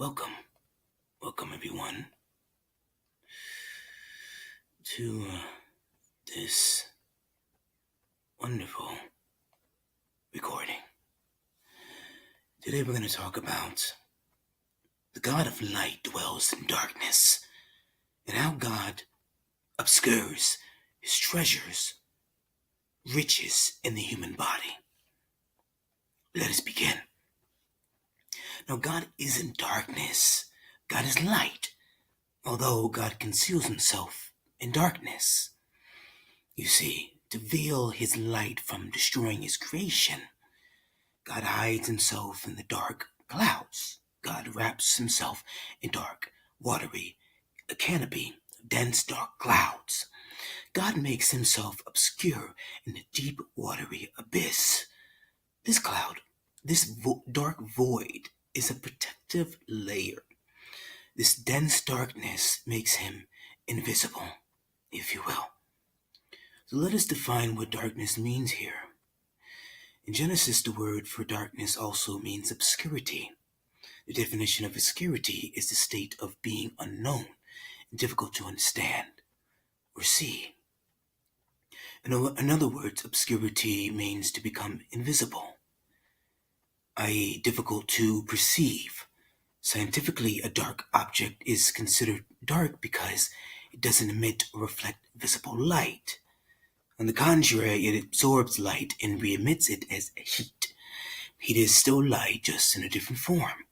Welcome, welcome everyone to this wonderful recording. Today we're going to talk about the God of light dwells in darkness and how God obscures his treasures, riches in the human body. Let us begin. Now, God isn't darkness, God is light, although God conceals himself in darkness. You see, to veil his light from destroying his creation, God hides himself in the dark clouds. God wraps himself in dark, watery, a canopy of dense dark clouds. God makes himself obscure in the deep, watery abyss. This cloud, this dark void, is a protective layer. This dense darkness makes him invisible, if you will. So let us define what darkness means here. In Genesis, the word for darkness also means obscurity. The definition of obscurity is the state of being unknown and difficult to understand or see. In other words, obscurity means to become invisible, i.e., difficult to perceive. Scientifically, a dark object is considered dark because it doesn't emit or reflect visible light. On the contrary, it absorbs light and re-emits it as heat. Heat is still light, just in a different form.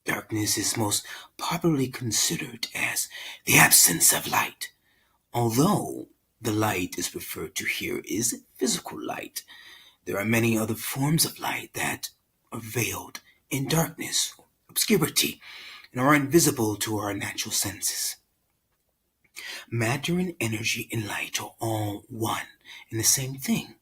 Darkness is most popularly considered as the absence of light, although the light is referred to here is physical light. There are many other forms of light that are veiled in darkness, obscurity, and are invisible to our natural senses. Matter and energy and light are all one and the same thing.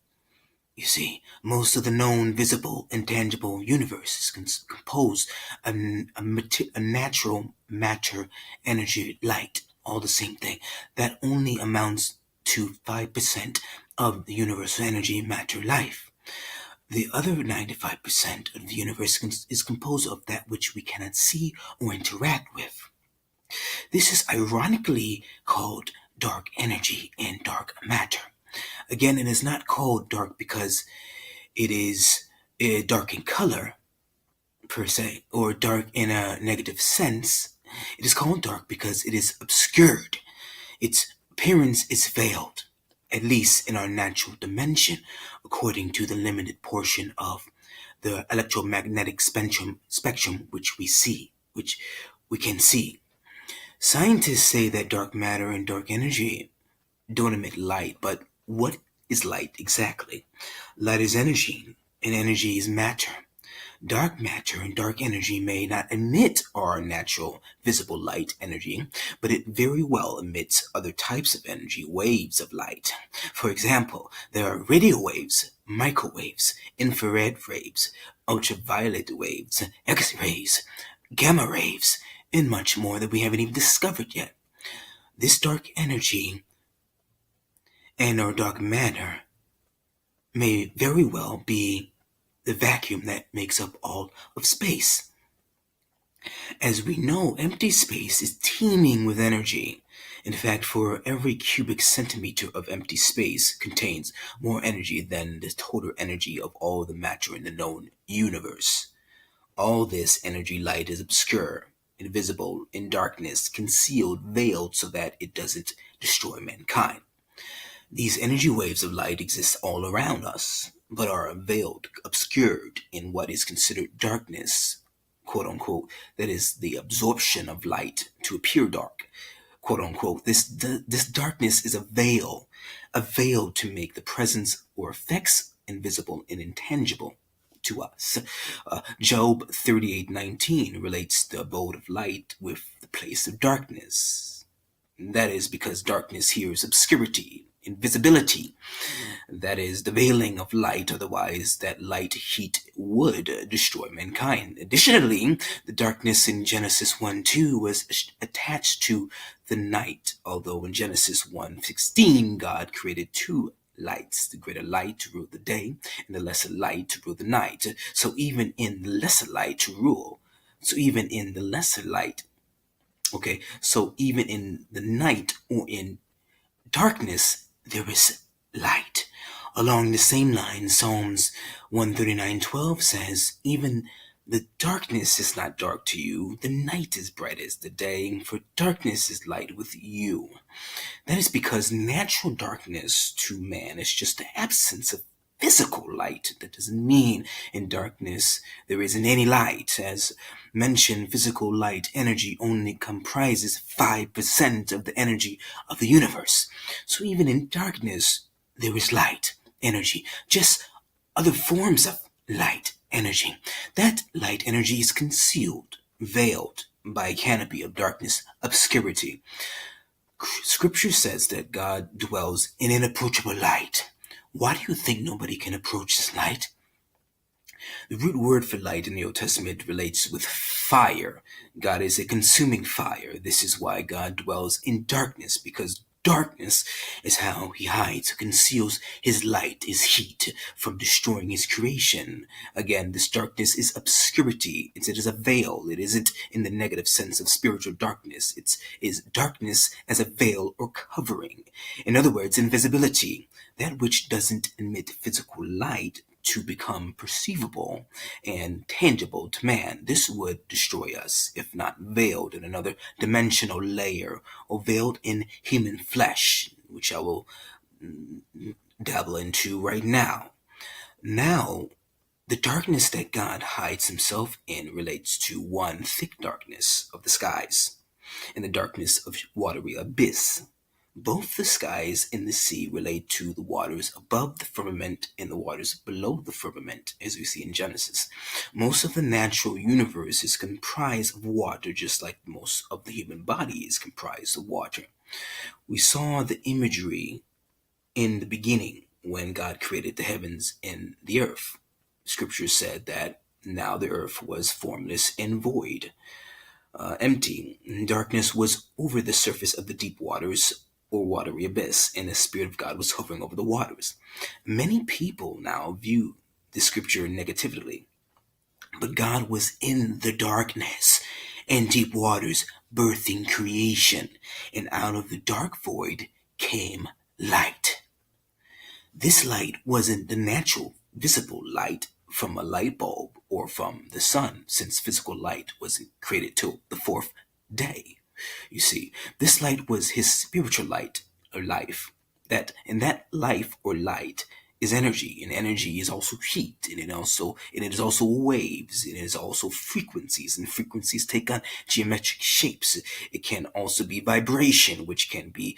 You see, most of the known visible and tangible universe is composed of a natural matter, energy, light, all the same thing. That only amounts to 5% of the universal energy, matter, life. The other 95% of the universe is composed of that which we cannot see or interact with. This is ironically called dark energy and dark matter. Again, it is not called dark because it is dark in color, per se, or dark in a negative sense. It is called dark because it is obscured. Its appearance is veiled, at least in our natural dimension, according to the limited portion of the electromagnetic spectrum which we can see. Scientists say that dark matter and dark energy don't emit light, but what is light exactly? Light is energy, and energy is matter. Dark matter and dark energy may not emit our natural visible light energy, but it very well emits other types of energy, waves of light. For example, there are radio waves, microwaves, infrared waves, ultraviolet waves, X-rays, gamma rays, and much more that we haven't even discovered yet. This dark energy and our dark matter may very well be the vacuum that makes up all of space. As we know, empty space is teeming with energy. In fact, for every cubic centimeter of empty space contains more energy than the total energy of all the matter in the known universe. All this energy light is obscure, invisible, in darkness, concealed, veiled so that it doesn't destroy mankind. These energy waves of light exist all around us, but are veiled, obscured in what is considered darkness, quote unquote, that is the absorption of light to appear dark, quote unquote. This darkness is a veil to make the presence or effects invisible and intangible to us. Job 38:19 relates the abode of light with the place of darkness. That is because darkness here is obscurity, invisibility. That is the veiling of light, otherwise, that light heat would destroy mankind. Additionally, the darkness in Genesis 1:2 was attached to the night, although in Genesis 1:16, God created two lights, the greater light to rule the day and the lesser light to rule the night. So even in the lesser light to rule So even in the lesser light, okay, so even in the night or in darkness, there is light. Along the same line, Psalms 139:12 says, even the darkness is not dark to you, the night is bright as the day, for darkness is light with you. That is because natural darkness to man is just the absence of physical light. That doesn't mean in darkness there isn't any light. As mentioned, physical light energy only comprises 5% of the energy of the universe. So even in darkness, there is light energy, just other forms of light energy. That light energy is concealed, veiled by a canopy of darkness, obscurity. Scripture says that God dwells in inapproachable light. Why do you think nobody can approach this light? The root word for light in the Old Testament relates with fire. God is a consuming fire. This is why God dwells in darkness, because darkness is how he hides, conceals his light, his heat from destroying his creation. Again, this darkness is obscurity. It is a veil. It isn't in the negative sense of spiritual darkness. It is darkness as a veil or covering. In other words, invisibility. That which doesn't emit physical light to become perceivable and tangible to man. This would destroy us if not veiled in another dimensional layer or veiled in human flesh, which I will dabble into right now. Now, the darkness that God hides himself in relates to one thick darkness of the skies and the darkness of watery abyss. Both the skies and the sea relate to the waters above the firmament and the waters below the firmament, as we see in Genesis. Most of the natural universe is comprised of water, just like most of the human body is comprised of water. We saw the imagery in the beginning when God created the heavens and the earth. Scripture said that now the earth was formless and void, empty. Darkness was over the surface of the deep waters or watery abyss, and the Spirit of God was hovering over the waters. Many people now view the scripture negatively, but God was in the darkness and deep waters, birthing creation, and out of the dark void came light. This light wasn't the natural, visible light from a light bulb or from the sun, since physical light wasn't created till the fourth day. You see, this light was his spiritual light or life. That life or light is energy, and energy is also heat, and it is also waves, and it is also frequencies, and frequencies take on geometric shapes. It can also be vibration, which can be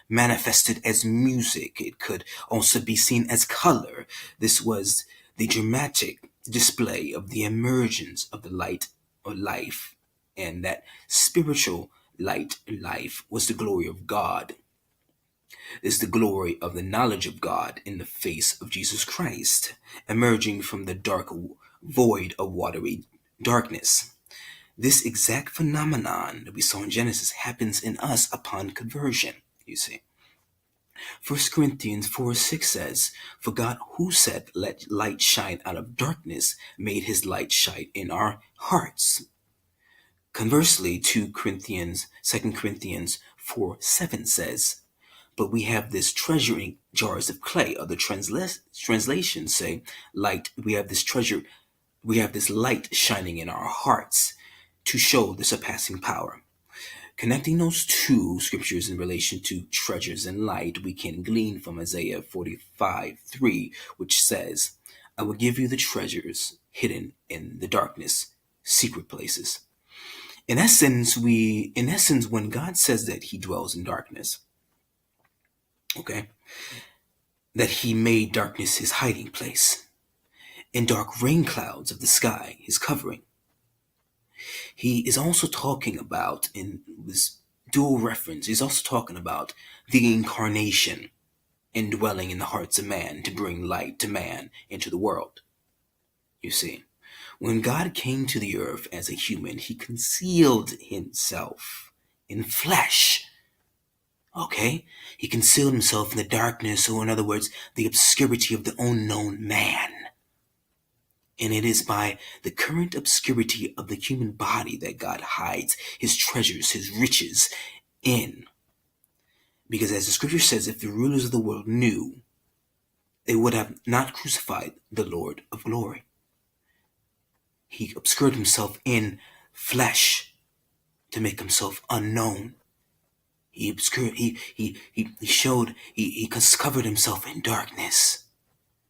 manifested as music. It could also be seen as color. This was the dramatic display of the emergence of the light or life, and that spiritual light life was the glory of God, is the glory of the knowledge of God in the face of Jesus Christ, emerging from the dark void of watery darkness. This exact phenomenon that we saw in Genesis happens in us upon conversion, you see. 1 Corinthians 4:6 says, for God who said, let light shine out of darkness, made his light shine in our hearts. Conversely, 2 Corinthians 4:7 says, but we have this treasure in jars of clay. Other translations say, light, we have this light shining in our hearts to show the surpassing power. Connecting those two scriptures in relation to treasures and light, we can glean from Isaiah 45:3, which says, I will give you the treasures hidden in the darkness, secret places. In essence, when God says that he dwells in darkness, okay, that he made darkness his hiding place, and dark rain clouds of the sky his covering, he is also talking about, in this dual reference, he's also talking about the incarnation indwelling in the hearts of man to bring light to man into the world. You see, when God came to the earth as a human, he concealed himself in flesh. Okay? He concealed himself in the darkness, or in other words, the obscurity of the unknown man. And it is by the current obscurity of the human body that God hides his treasures, his riches in. Because as the scripture says, if the rulers of the world knew, they would have not crucified the Lord of glory. He obscured himself in flesh to make himself unknown. He obscured, he showed, he covered himself in darkness.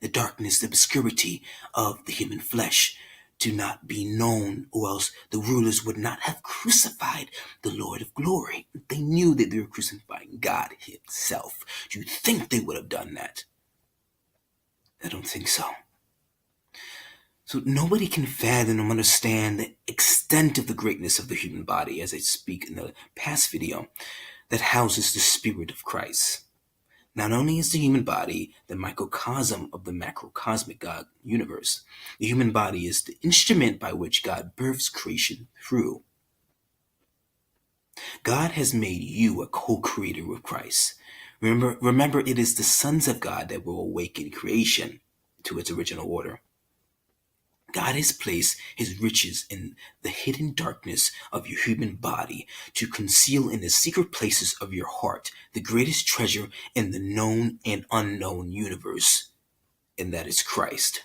The darkness, the obscurity of the human flesh to not be known, or else the rulers would not have crucified the Lord of glory. They knew that they were crucifying God himself. Do you think they would have done that? I don't think so. So nobody can fathom or understand the extent of the greatness of the human body, as I speak in the past video, that houses the Spirit of Christ. Not only is the human body the microcosm of the macrocosmic God universe, the human body is the instrument by which God births creation through. God has made you a co-creator with Christ. Remember, it is the sons of God that will awaken creation to its original order. God has placed his riches in the hidden darkness of your human body to conceal in the secret places of your heart the greatest treasure in the known and unknown universe, and that is Christ.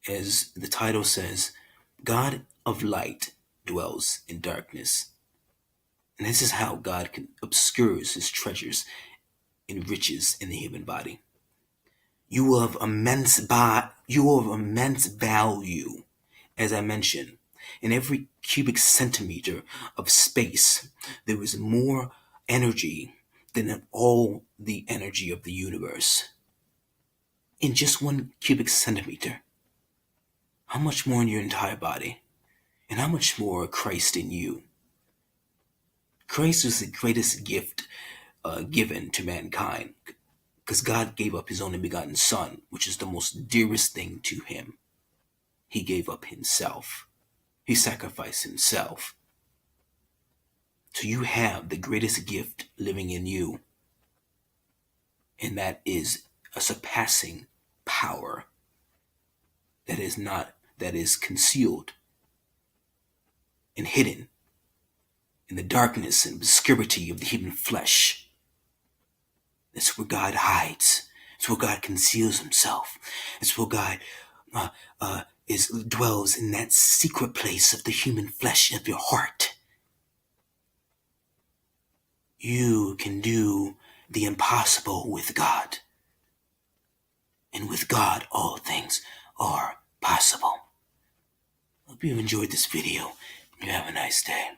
As the title says, God of light dwells in darkness. And this is how God obscures his treasures and riches in the human body. You will have immense value, as I mentioned. In every cubic centimeter of space, there is more energy than in all the energy of the universe. In just 1 cubic centimeter, how much more in your entire body? And how much more Christ in you? Christ is the greatest gift given to mankind, because God gave up his only begotten Son, which is the most dearest thing to him. He gave up himself. He sacrificed himself. So you have the greatest gift living in you, and that is a surpassing power that is concealed and hidden in the darkness and obscurity of the human flesh. That's where God hides. It's where God conceals himself. It's where God dwells in that secret place of the human flesh of your heart. You can do the impossible with God. And with God, all things are possible. Hope you enjoyed this video. You have a nice day.